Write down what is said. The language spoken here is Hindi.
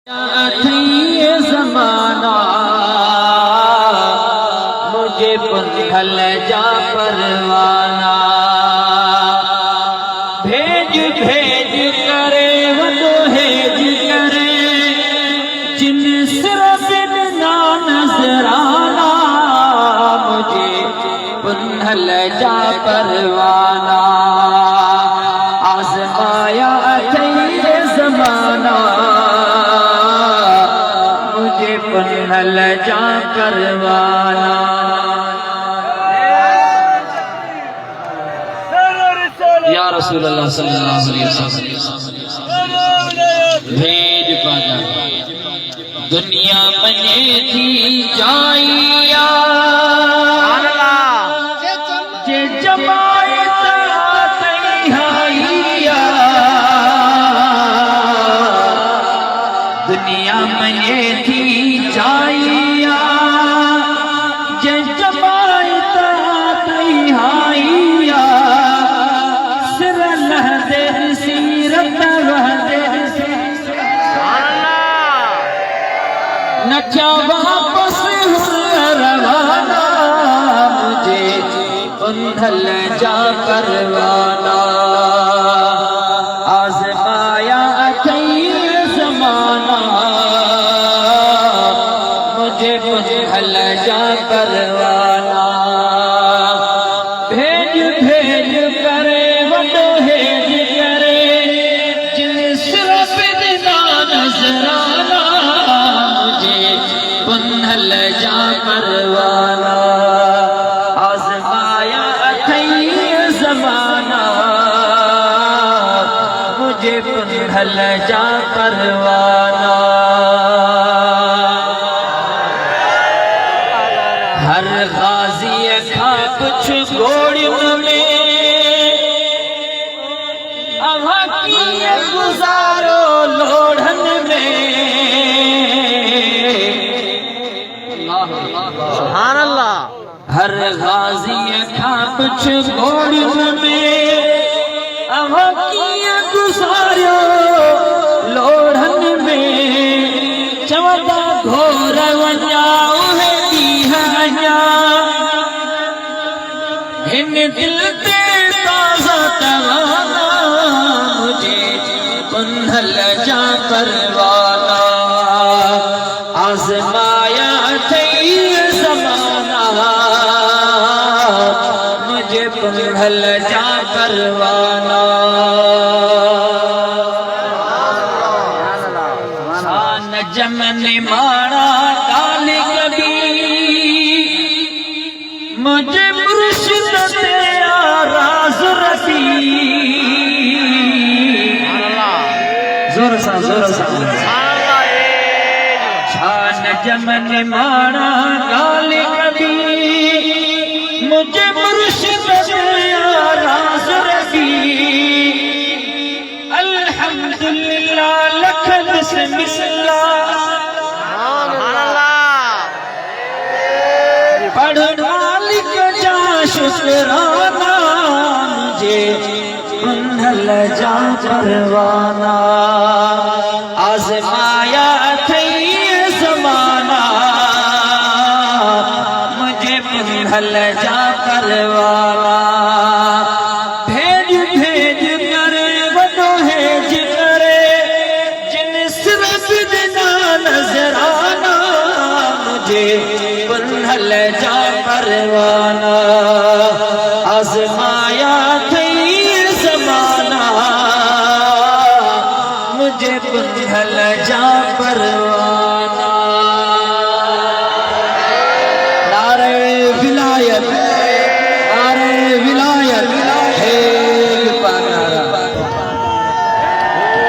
ये ज़माना मुझे पुंधल जा परवाना भेज भेज करे वो हेज करे जिन सिर्फ ना नजराना मुझे पुंधल जा परवाना आज़माया ये ज़माना पुंधल जा परवाना या रसूल अल्लाह सल्लल्लाहु अलैहि वसल्लम भेज पाना दुनिया बने थी जाइया जे जमाए तैहाइया दुनिया बने थी जाइया जे जमायता तैहाइया सिर लहदे सीरत वहदे नचा वापस रवाना मुझे पुंधल जा परवाना आज़माया ज़माना पुंधल जा परवाना भेज भेज करे वो हेज करे जिन सिर्फ ना नजराना मुझे पुंधल जा परवाना आज़माया ये ज़माना मुझे पुंधल जा परवाना हर गाजी खा कुछ घोड़ियों में अब की गुजारो लोढ़न में सुभान अल्लाह हर गाजी खा कुछ घोड़ियों में अब की गुजारो लोढ़न में चवदा घोर वजाओ है इन दिल पे ताज़ा तवाना मुझे पुंधल जा परवाना आज़माया ये ज़माना मुझे पुंधल जा परवाना जमने मारा काल कभी मुझे मुर्शिद तेरा राज रफी जोर सा छान जमन मारा काल कभी मुझे मुर्शिद तेरा राज रफी अल्हम्दुलिल्लाह लख बिस्मिल्लाह पढ़ मालिक जा शुक्राना मुझे पुंधल जा परवाना आज़माया ये ज़माना मुझे पुंधल जा परवाना भेज भेज करे वो हेज करे जिन सिर्फ ना नजराना मुझे पुंधल जा परवाना आज़माया ये ज़माना मुझे पुंधल जा परवाना।